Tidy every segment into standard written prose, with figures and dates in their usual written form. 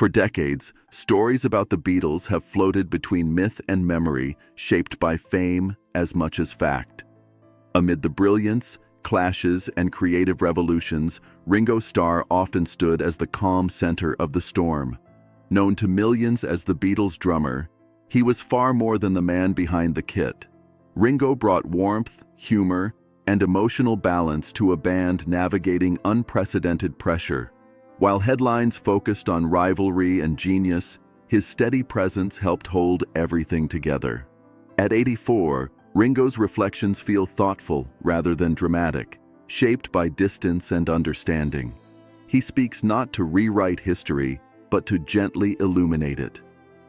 For decades, stories about the Beatles have floated between myth and memory, shaped by fame as much as fact. Amid the brilliance, clashes, and creative revolutions, Ringo Starr often stood as the calm center of the storm. Known to millions as the Beatles' drummer, he was far more than the man behind the kit. Ringo brought warmth, humor, and emotional balance to a band navigating unprecedented pressure. While headlines focused on rivalry and genius, his steady presence helped hold everything together. At 84, Ringo's reflections feel thoughtful rather than dramatic, shaped by distance and understanding. He speaks not to rewrite history, but to gently illuminate it.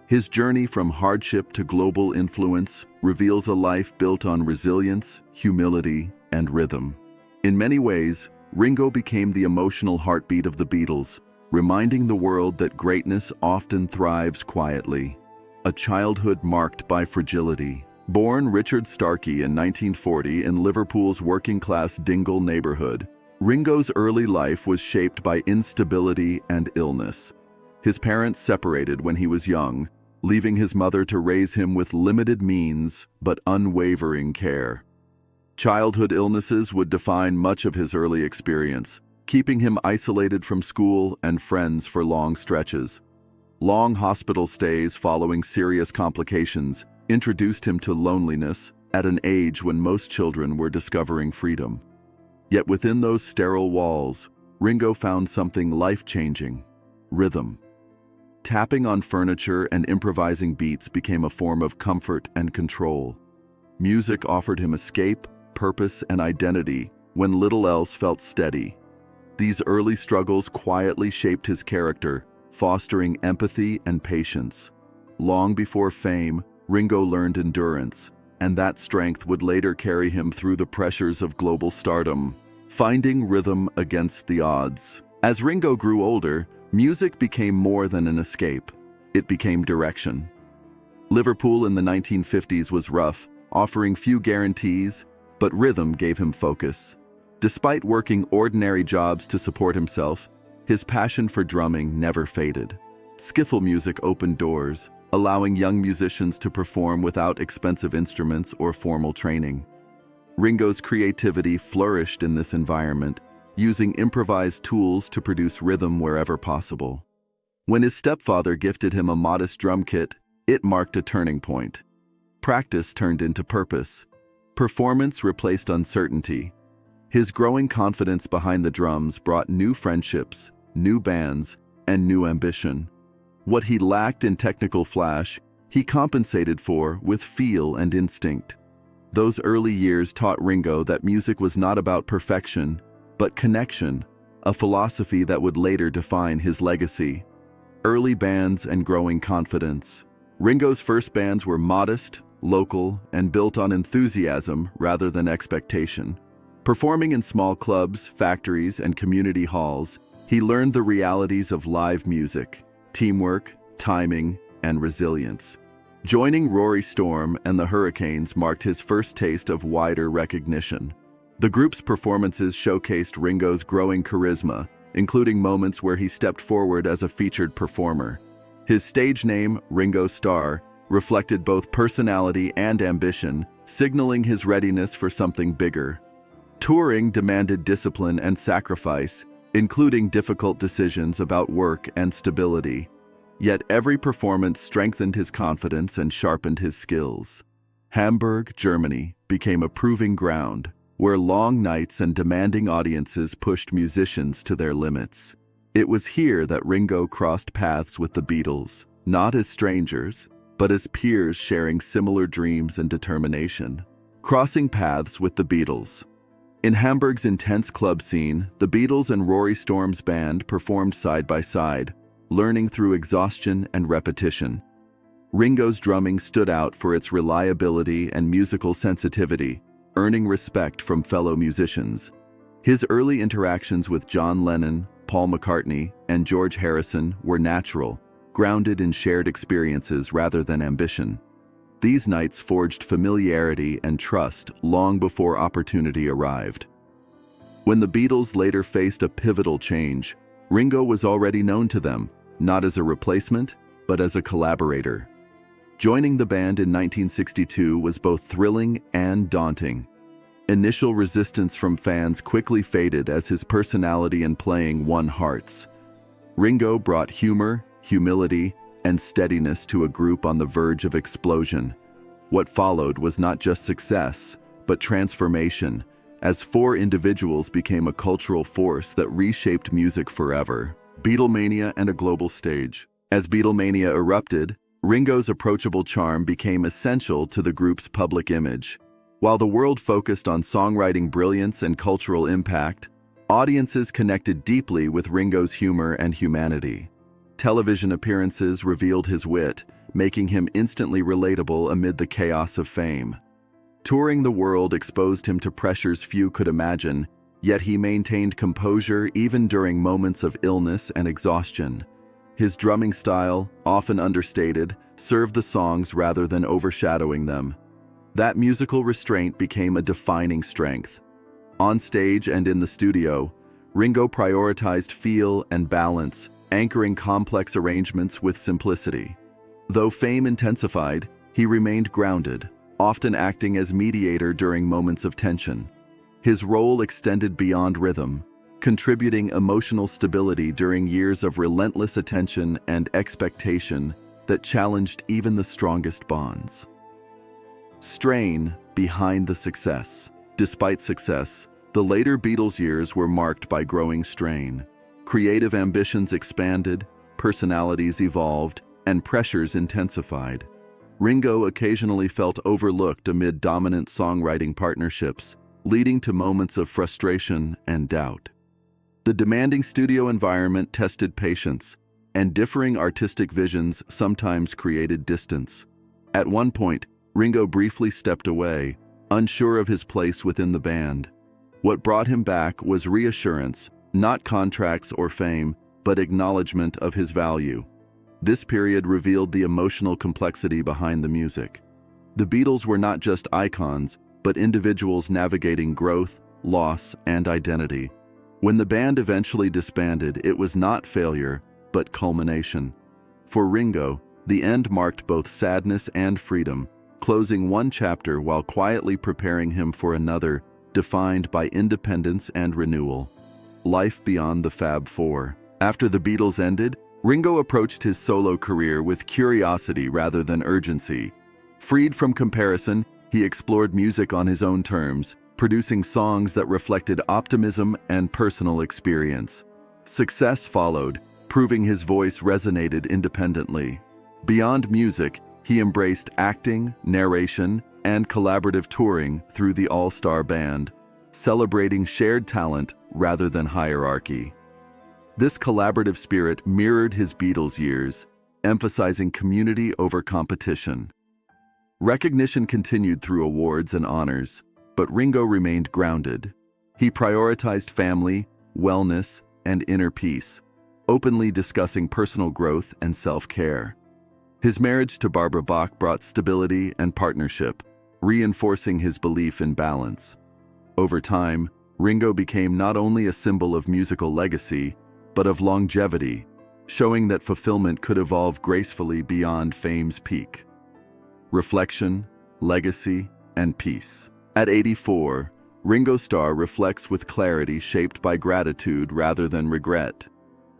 His journey from hardship to global influence reveals a life built on resilience, humility, and rhythm. In many ways, Ringo became the emotional heartbeat of the Beatles, reminding the world that greatness often thrives quietly. A childhood marked by fragility. Born Richard Starkey in 1940 in Liverpool's working-class Dingle neighborhood, Ringo's early life was shaped by instability and illness. His parents separated when he was young, leaving his mother to raise him with limited means but unwavering care. Childhood illnesses would define much of his early experience, keeping him isolated from school and friends for long stretches. Long hospital stays following serious complications introduced him to loneliness at an age when most children were discovering freedom. Yet within those sterile walls, Ringo found something life-changing: rhythm. Tapping on furniture and improvising beats became a form of comfort and control. Music offered him escape, purpose, and identity when little else felt steady. These early struggles quietly shaped his character, fostering empathy and patience. Long before fame, Ringo learned endurance, and that strength would later carry him through the pressures of global stardom, finding rhythm against the odds. As Ringo grew older, music became more than an escape. It became direction. Liverpool in the 1950s was rough, offering few guarantees, but rhythm gave him focus. Despite working ordinary jobs to support himself, his passion for drumming never faded. Skiffle music opened doors, allowing young musicians to perform without expensive instruments or formal training. Ringo's creativity flourished in this environment, using improvised tools to produce rhythm wherever possible. When his stepfather gifted him a modest drum kit, it marked a turning point. Practice turned into purpose. Performance replaced uncertainty. His growing confidence behind the drums brought new friendships, new bands, and new ambition. What he lacked in technical flash, he compensated for with feel and instinct. Those early years taught Ringo that music was not about perfection, but connection, a philosophy that would later define his legacy. Early bands and growing confidence. Ringo's first bands were modest, local, and built on enthusiasm rather than expectation. Performing in small clubs, factories, and community halls, he learned the realities of live music: teamwork, timing, and resilience. Joining Rory Storm and the Hurricanes marked his first taste of wider recognition. The group's performances showcased Ringo's growing charisma, including moments where he stepped forward as a featured performer. His stage name, Ringo Starr, reflected both personality and ambition, signaling his readiness for something bigger. Touring demanded discipline and sacrifice, including difficult decisions about work and stability. Yet every performance strengthened his confidence and sharpened his skills. Hamburg, Germany, became a proving ground, where long nights and demanding audiences pushed musicians to their limits. It was here that Ringo crossed paths with the Beatles, not as strangers, but as peers sharing similar dreams and determination. Crossing paths with the Beatles. In Hamburg's intense club scene, the Beatles and Rory Storm's band performed side by side, learning through exhaustion and repetition. Ringo's drumming stood out for its reliability and musical sensitivity, earning respect from fellow musicians. His early interactions with John Lennon, Paul McCartney, and George Harrison were natural, grounded in shared experiences rather than ambition. These nights forged familiarity and trust long before opportunity arrived. When the Beatles later faced a pivotal change, Ringo was already known to them, not as a replacement, but as a collaborator. Joining the band in 1962 was both thrilling and daunting. Initial resistance from fans quickly faded as his personality and playing won hearts. Ringo brought humor, humility, and steadiness to a group on the verge of explosion. What followed was not just success, but transformation, as four individuals became a cultural force that reshaped music forever. Beetle Mania and a global stage. As Beetle Mania erupted, Ringo's approachable charm became essential to the group's public image. While the world focused on songwriting brilliance and cultural impact, audiences connected deeply with Ringo's humor and humanity. Television appearances revealed his wit, making him instantly relatable amid the chaos of fame. Touring the world exposed him to pressures few could imagine, yet he maintained composure even during moments of illness and exhaustion. His drumming style, often understated, served the songs rather than overshadowing them. That musical restraint became a defining strength. On stage and in the studio, Ringo prioritized feel and balance, anchoring complex arrangements with simplicity. Though fame intensified, he remained grounded, often acting as mediator during moments of tension. His role extended beyond rhythm, contributing emotional stability during years of relentless attention and expectation that challenged even the strongest bonds. Strain behind the success. Despite success, the later Beatles years were marked by growing strain. Creative ambitions expanded, personalities evolved, and pressures intensified. Ringo occasionally felt overlooked amid dominant songwriting partnerships, leading to moments of frustration and doubt. The demanding studio environment tested patience, and differing artistic visions sometimes created distance. At one point, Ringo briefly stepped away, unsure of his place within the band. What brought him back was reassurance, not contracts or fame, but acknowledgement of his value. This period revealed the emotional complexity behind the music. The Beatles were not just icons, but individuals navigating growth, loss, and identity. When the band eventually disbanded, it was not failure, but culmination. For Ringo, the end marked both sadness and freedom, closing one chapter while quietly preparing him for another, defined by independence and renewal. Life beyond the Fab Four. After the Beatles ended, Ringo approached his solo career with curiosity rather than urgency. Freed from comparison, he explored music on his own terms, producing songs that reflected optimism and personal experience. Success followed, proving his voice resonated independently. Beyond music, he embraced acting, narration, and collaborative touring through the all-star band, celebrating shared talent rather than hierarchy. This collaborative spirit mirrored his Beatles years, emphasizing community over competition. Recognition continued through awards and honors, but Ringo remained grounded. He prioritized family, wellness, and inner peace, openly discussing personal growth and self-care. His marriage to Barbara Bach brought stability and partnership, reinforcing his belief in balance. Over time, Ringo became not only a symbol of musical legacy, but of longevity, showing that fulfillment could evolve gracefully beyond fame's peak. Reflection, legacy, and peace. At 84, Ringo Starr reflects with clarity shaped by gratitude rather than regret.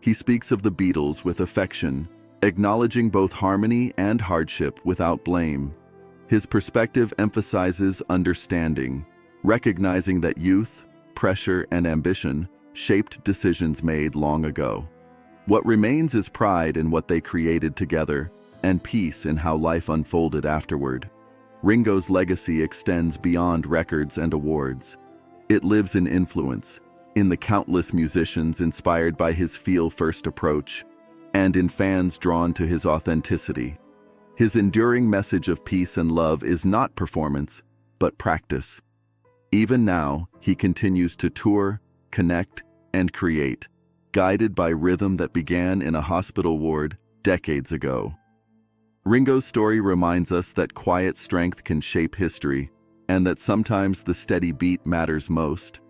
He speaks of the Beatles with affection, acknowledging both harmony and hardship without blame. His perspective emphasizes understanding, recognizing that youth, pressure, and ambition shaped decisions made long ago. What remains is pride in what they created together, and peace in how life unfolded afterward. Ringo's legacy extends beyond records and awards. It lives in influence, in the countless musicians inspired by his feel-first approach, and in fans drawn to his authenticity. His enduring message of peace and love is not performance, but practice. Even now, he continues to tour, connect, and create, guided by rhythm that began in a hospital ward decades ago. Ringo's story reminds us that quiet strength can shape history, and that sometimes the steady beat matters most.